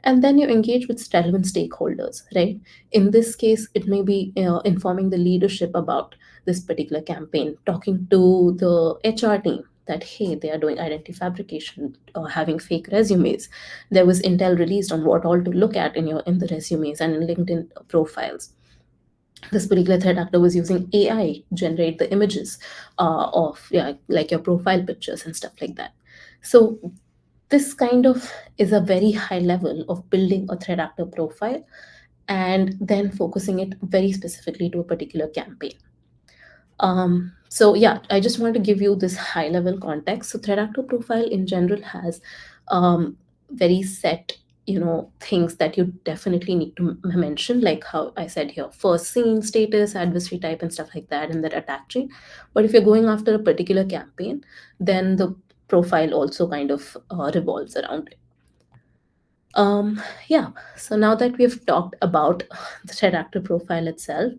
And then you engage with relevant stakeholders, right? In this case, it may be informing the leadership about this particular campaign, talking to the HR team that hey, they are doing identity fabrication or having fake resumes. There was intel released on what all to look at in the resumes and in LinkedIn profiles. This particular threat actor was using AI generate the images of, yeah, like your profile pictures and stuff like that. So this kind of is a very high level of building a threat actor profile and then focusing it very specifically to a particular campaign. So yeah, I just want to give you this high level context. So threat actor profile in general has very set, things that you definitely need to mention, like how I said here, first scene status, adversary type, and stuff like that, and that attack chain. But if you're going after a particular campaign, then the profile also kind of revolves around it. Yeah, so now that we've talked about the threat actor profile itself,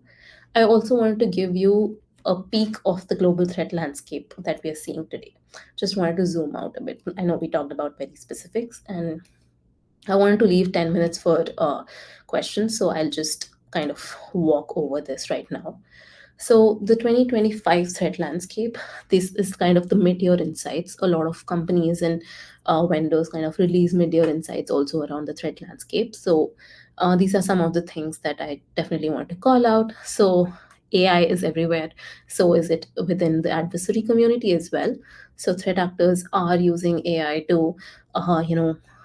I also wanted to give you a peek of the global threat landscape that we are seeing today. Just wanted to zoom out a bit. I know we talked about very specifics, and I wanted to leave 10 minutes for questions, so I'll just kind of walk over this right now. So the 2025 threat landscape, this is kind of the mid-year insights. A lot of companies and vendors kind of release mid-year insights also around the threat landscape. So these are some of the things that I definitely want to call out. So AI is everywhere. So is it within the adversary community as well. So threat actors are using AI to,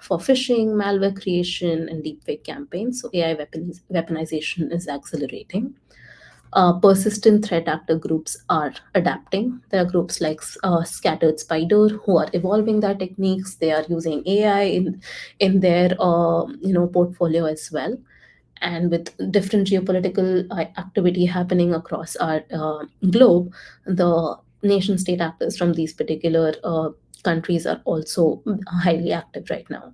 for phishing, malware creation, and deepfake campaigns. So AI weaponization is accelerating. Persistent threat actor groups are adapting. There are groups like Scattered Spider who are evolving their techniques. They are using AI in their portfolio as well. And with different geopolitical activity happening across our globe, the nation state actors from these particular countries are also highly active right now.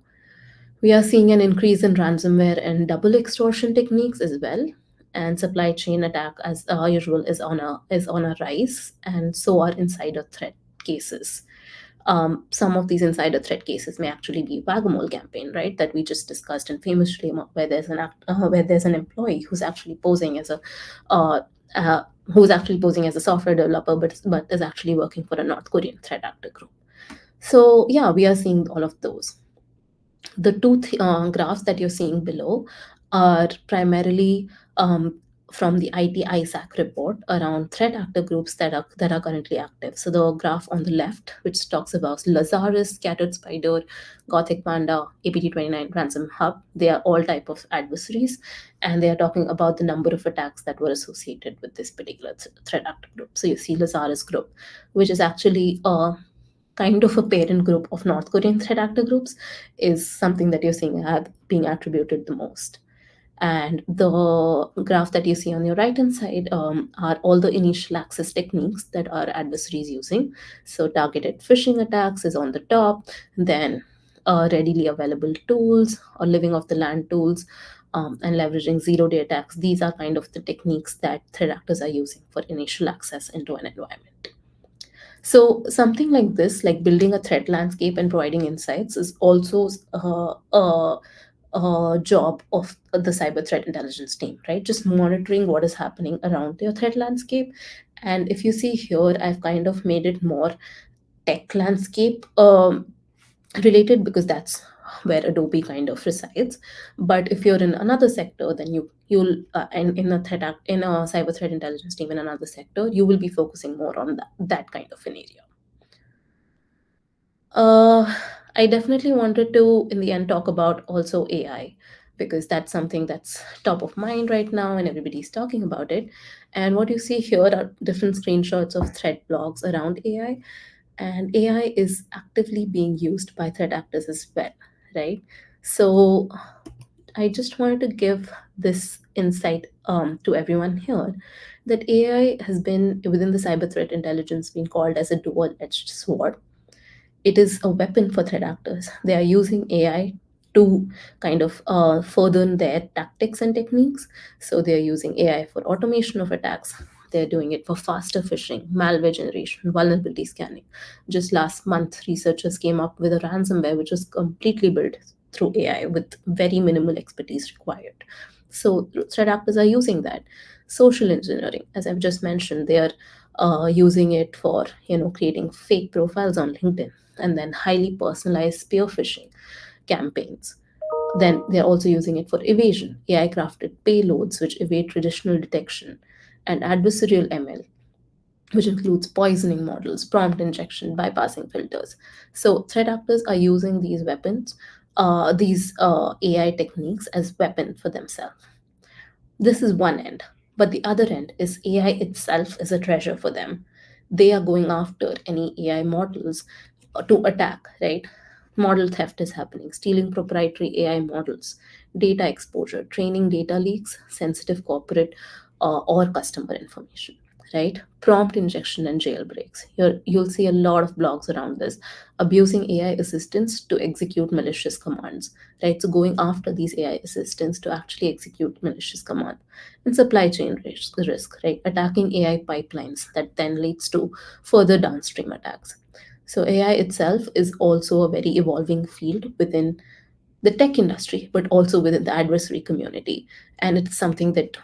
We are seeing an increase in ransomware and double extortion techniques as well, and supply chain attack as usual is on a rise, and so are insider threat cases. Some of these insider threat cases may actually be Wagamole campaign, right? That we just discussed in famous Shrema, where there's an employee uh, who's actually posing as a software developer, but is actually working for a North Korean threat actor group. So yeah, we are seeing all of those. The two graphs that you're seeing below are primarily from the IT ISAC report around threat actor groups that are currently active. So the graph on the left, which talks about Lazarus, Scattered Spider, Gothic Panda, APT29, Ransom Hub, they are all type of adversaries, and they are talking about the number of attacks that were associated with this particular threat actor group. So you see Lazarus group, which is actually a kind of a parent group of North Korean threat actor groups, is something that you're seeing being attributed the most. And the graph that you see on your right hand side are all the initial access techniques that our adversaries using. So targeted phishing attacks is on the top, then readily available tools or living off the land tools, and leveraging zero-day attacks. These are kind of the techniques that threat actors are using for initial access into an environment. So something like this, like building a threat landscape and providing insights, is also a job of the cyber threat intelligence team, right? Just monitoring what is happening around your threat landscape. And if you see here, I've kind of made it more tech landscape related, because that's where Adobe kind of resides. But if you're in another sector, then you'll and in a in a cyber threat intelligence team in another sector, you will be focusing more on that kind of an area. Uh, I definitely wanted to, in the end, talk about also AI, because that's something that's top of mind right now and everybody's talking about it. And what you see here are different screenshots of threat blogs around AI. And AI is actively being used by threat actors as well, right? So I just wanted to give this insight to everyone here, that AI has been within the cyber threat intelligence been called as a dual-edged sword. It is a weapon for threat actors. They are using AI to kind of further their tactics and techniques. So they are using AI for automation of attacks. They're doing it for faster phishing, malware generation, vulnerability scanning. Just last month, researchers came up with a ransomware which was completely built through AI with very minimal expertise required. So threat actors are using that. Social engineering, as I've just mentioned, they are using it for creating fake profiles on LinkedIn, and then highly personalized spear phishing campaigns. Then they're also using it for evasion, AI crafted payloads which evade traditional detection, and adversarial ML, which includes poisoning models, prompt injection, bypassing filters. So threat actors are using these weapons, these AI techniques as weapon for themselves. This is one end. But the other end is AI itself is a treasure for them. They are going after any AI models to attack, right? Model theft is happening, stealing proprietary AI models, data exposure, training data leaks, sensitive corporate or customer information, right? Prompt injection and jailbreaks. You'll see a lot of blogs around this, abusing AI assistants to execute malicious commands, right? So going after these AI assistants to actually execute malicious command. And supply chain risk, right? Attacking AI pipelines that then leads to further downstream attacks. So AI itself is also a very evolving field within the tech industry, but also within the adversary community. And it's something that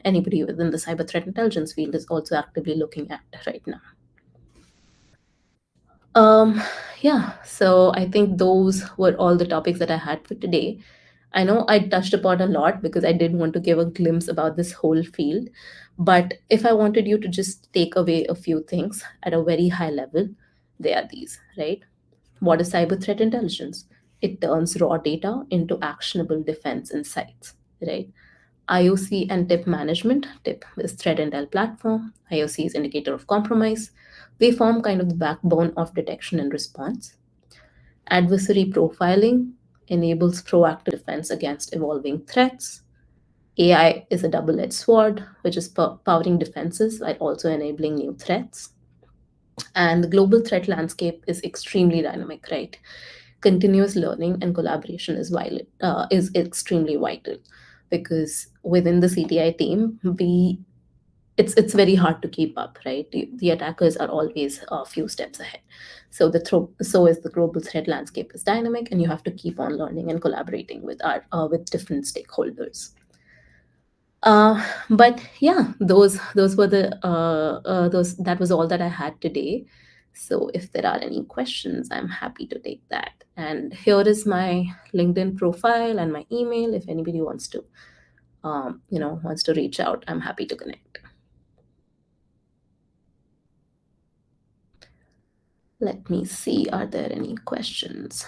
anybody within the cyber threat intelligence field is also actively looking at right now. Um, yeah, so I think those were all the topics that I had for today. I know I touched upon a lot because I did want to give a glimpse about this whole field. But if I wanted you to just take away a few things at a very high level, they are these, right? What is cyber threat intelligence? It turns raw data into actionable defense insights, right? IOC and tip management. Tip is threat intel platform. IOC is indicator of compromise. They form kind of the backbone of detection and response. Adversary profiling enables proactive defense against evolving threats. AI is a double edged sword, which is powering defenses while also enabling new threats. And the global threat landscape is extremely dynamic, right? Continuous learning and collaboration is extremely vital, because within the CTI team, it's very hard to keep up, right? The attackers are always a few steps ahead. So so is the global threat landscape is dynamic, and you have to keep on learning and collaborating with different stakeholders. But yeah, those were the those that was all that I had today. So if there are any questions, I'm happy to take that. And here is my LinkedIn profile and my email if anybody wants to wants to reach out, I'm happy to connect. Let me see, are there any questions?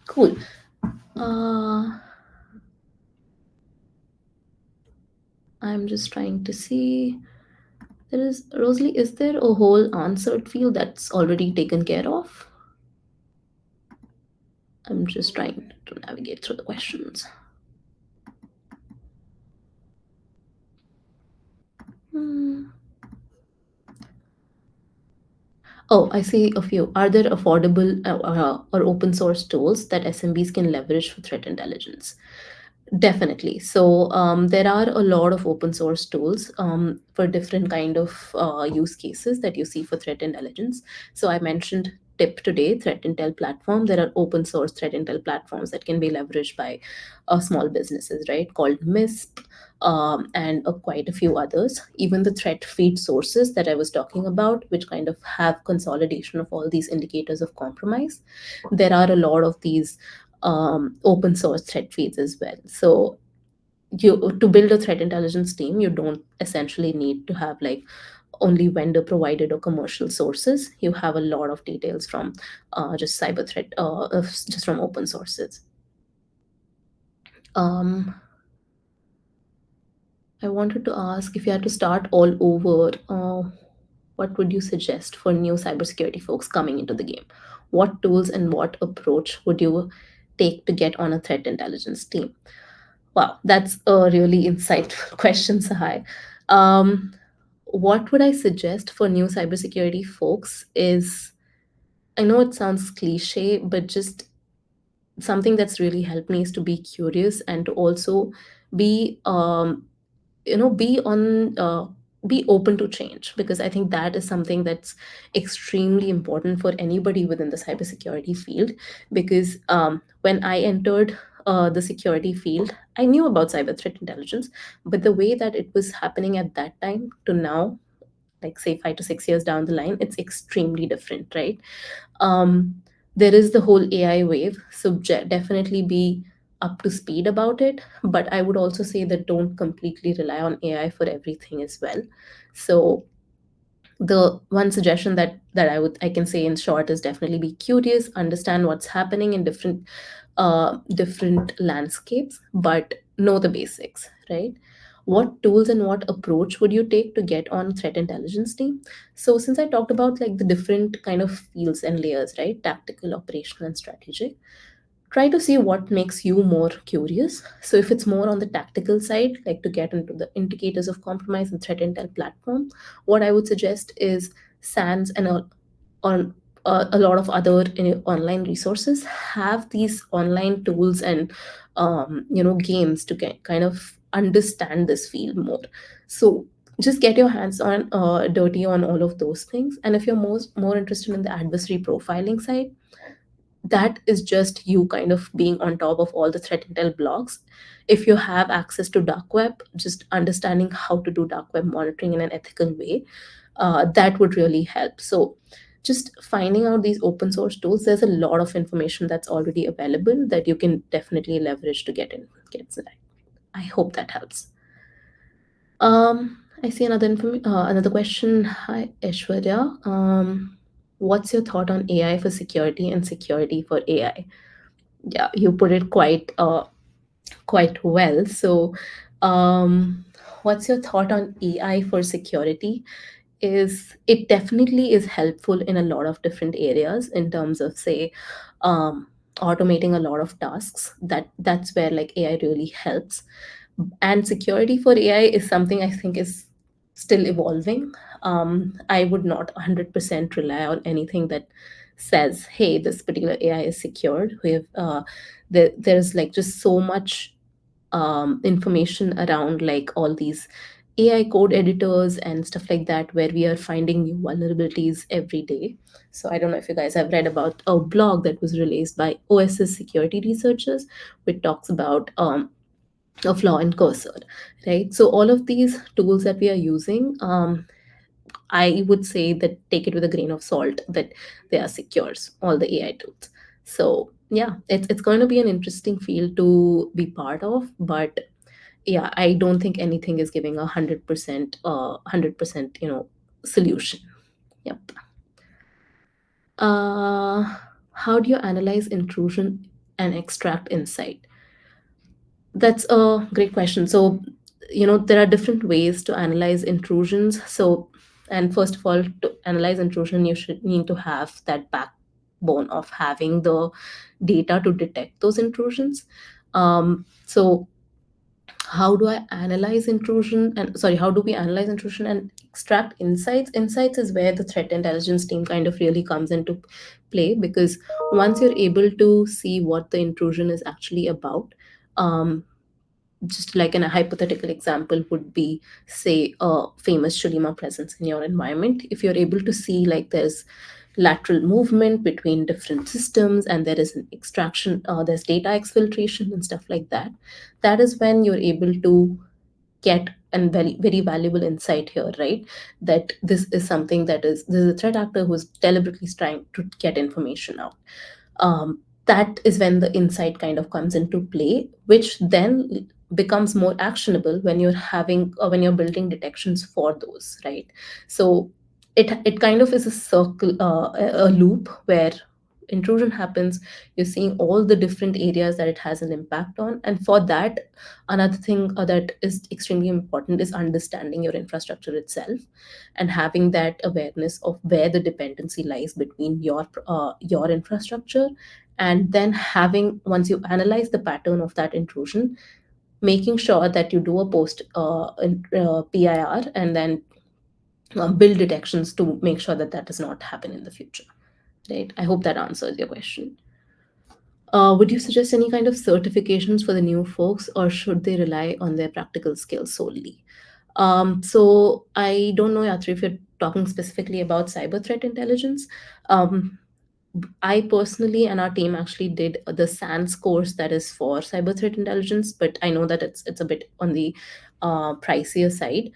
Cool. I'm just trying to see. There is, Rosalie, is there a whole answered field that's already taken care of? I'm just trying to navigate through the questions. Hmm. Oh, I see a few. Are there affordable or open source tools that SMBs can leverage for threat intelligence? Definitely. So there are a lot of open source tools for different kind of use cases that you see for threat intelligence. So I mentioned TIP today, Threat Intel platform. There are open source threat intel platforms that can be leveraged by small businesses, right? Called MISP, and quite a few others. Even the threat feed sources that I was talking about, which kind of have consolidation of all these indicators of compromise. There are a lot of these open source threat feeds as well. So you, to build a threat intelligence team, you don't essentially need to have like only vendor provided or commercial sources. You have a lot of details from just cyber threat, just from open sources. um, I wanted to ask, if you had to start all over, what would you suggest for new cybersecurity folks coming into the game? What tools and what approach would you take to get on a threat intelligence team? Wow, that's a really insightful question, Sahai. Um, what would I suggest for new cybersecurity folks is, I know it sounds cliche, but just something that's really helped me is to be curious and to also be be on be open to change, because I think that is something that's extremely important for anybody within the cybersecurity field. Because when I entered the security field, I knew about cyber threat intelligence, but the way that it was happening at that time to now, like say 5 to 6 years down the line, it's extremely different, right? um, there is the whole AI wave, so definitely be up to speed about it. But I would also say that don't completely rely on AI for everything as well. So the one suggestion that I can say in short is definitely be curious, understand what's happening in different landscapes, but know the basics, right? What tools and what approach would you take to get on threat intelligence team? So since I talked about like the different kind of fields and layers, right? Tactical, operational, and strategic, try to see what makes you more curious. So if it's more on the tactical side, like to get into the indicators of compromise and threat intel platform, what I would suggest is SANS and on a lot of other online resources have these online tools and games to kind of understand this field more. So just get your hands on dirty on all of those things. And if you're more interested in the adversary profiling side, that is just you kind of being on top of all the threat intel blogs. If you have access to dark web, just understanding how to do dark web monitoring in an ethical way, that would really help. So just finding out these open source tools, there's a lot of information that's already available that you can definitely leverage to get inside. I hope that helps. I see another question. Hi, Aishwarya. What's your thought on AI for security and security for AI? Yeah, you put it quite well. So, um, what's your thought on AI for security? Is it definitely is helpful in a lot of different areas in terms of say automating a lot of tasks. That's where like AI really helps. And security for AI is something I think is still evolving. I would not 100% rely on anything that says, hey, this particular AI is secured. There's like just so much information around like all these AI code editors and stuff like that, where we are finding new vulnerabilities every day. So I don't know if you guys have read about a blog that was released by OSS security researchers, which talks about a flaw in cursor, right? So all of these tools that we are using, I would say that take it with a grain of salt that they are secures, all the AI tools. So yeah, it's going to be an interesting field to be part of, but yeah, I don't think anything is giving 100%, 100%, solution. Yep. How do you analyze intrusion and extract insight? That's a great question. So, there are different ways to analyze intrusions. So, and first of all, to analyze intrusion, you should need to have that backbone of having the data to detect those intrusions. So, how do I analyze intrusion and sorry, how do we analyze intrusion and extract insights? Insights is where the threat intelligence team kind of really comes into play, because once you're able to see what the intrusion is actually about, um, just like in a hypothetical example would be, say, a famous Shulima presence in your environment. If you're able to see like there's lateral movement between different systems and there is an extraction, there's data exfiltration and stuff like that, that is when you're able to get a very very valuable insight here, right? That this is something that is, this is a threat actor who's deliberately trying to get information out. That is when the insight kind of comes into play, which then becomes more actionable when you're having when you're building detections for those, right? So it kind of is a circle, a loop where intrusion happens, you're seeing all the different areas that it has an impact on. And for that, another thing that is extremely important is understanding your infrastructure itself and having that awareness of where the dependency lies between your infrastructure. And then having, once you analyze the pattern of that intrusion, making sure that you do a post PIR, and then build detections to make sure that that does not happen in the future, right? I hope that answers your question. Would you suggest any kind of certifications for the new folks, or should they rely on their practical skills solely? So I don't know, Yatri, if you're talking specifically about cyber threat intelligence. Um, I personally and our team actually did the SANS course that is for cyber threat intelligence, but I know that it's a bit on the pricier side.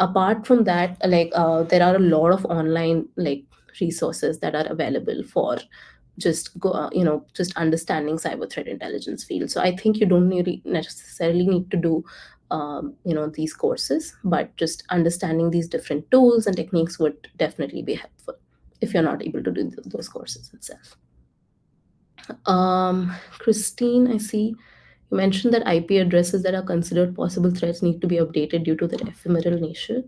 Apart from that, like there are a lot of online like resources that are available for just go just understanding cyber threat intelligence field. So I think you don't really necessarily need to do these courses, but just understanding these different tools and techniques would definitely be helpful if you're not able to do those courses itself. Christine, I see you mentioned that IP addresses that are considered possible threats need to be updated due to their ephemeral nature.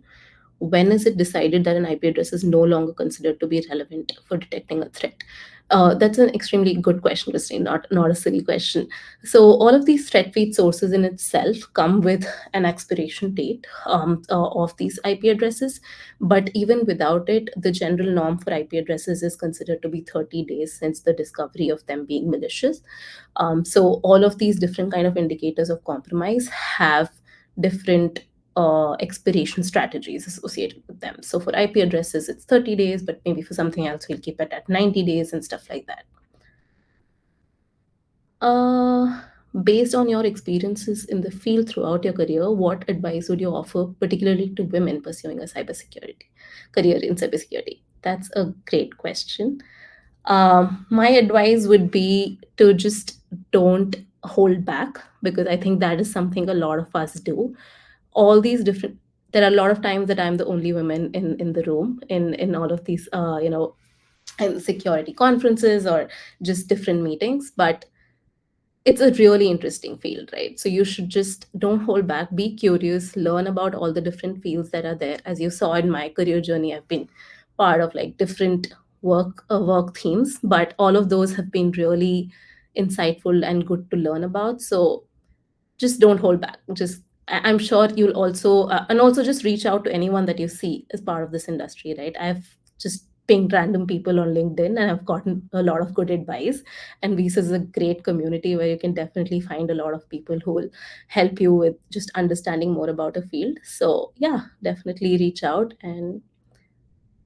When is it decided that an IP address is no longer considered to be relevant for detecting a threat? That's an extremely good question, Christine, not a silly question. So all of these threat feed sources in itself come with an expiration date of these IP addresses. But even without it, the general norm for IP addresses is considered to be 30 days since the discovery of them being malicious. So all of these different kind of indicators of compromise have different expiration strategies associated with them. So for IP addresses, it's 30 days, but maybe for something else, we'll keep it at 90 days and stuff like that. Uh, Based on your experiences in the field throughout your career, what advice would you offer, particularly to women pursuing a cybersecurity career in cybersecurity? That's a great question. My advice would be to just don't hold back, because I think that is something a lot of us do. All these different, there are a lot of times that I'm the only woman in the room in all of these in security conferences or just different meetings, but it's a really interesting field, right? So you should just don't hold back, be curious, learn about all the different fields that are there. As you saw in my career journey, I've been part of like different work themes, but all of those have been really insightful and good to learn about. So just don't hold back. Just I'm sure you'll also and also just reach out to anyone that you see as part of this industry, right? I've just pinged random people on LinkedIn and I've gotten a lot of good advice. And this is a great community where you can definitely find a lot of people who will help you with just understanding more about a field. So yeah, definitely reach out, and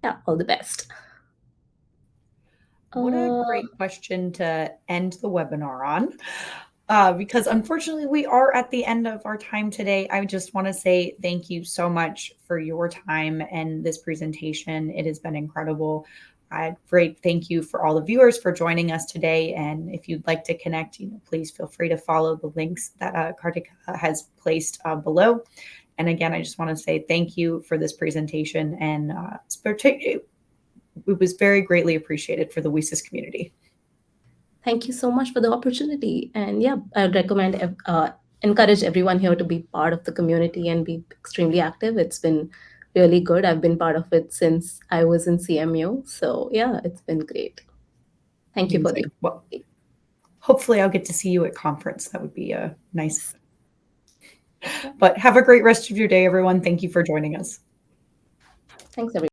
yeah, all the best. What a uh, great question to end the webinar on. Because unfortunately, we are at the end of our time today. I just want to say thank you so much for your time and this presentation. It has been incredible. Great thank you for all the viewers for joining us today. And if you'd like to connect, please feel free to follow the links that Kartik has placed below. And again, I just want to say thank you for this presentation, and it was very greatly appreciated for the WiCyS community. Thank you so much for the opportunity. And yeah, I would encourage everyone here to be part of the community and be extremely active. It's been really good. I've been part of it since I was in CMU. So yeah, it's been great. Thank you for the Well, hopefully I'll get to see you at conference. That would be a nice. But have a great rest of your day, everyone. Thank you for joining us. Thanks, everyone.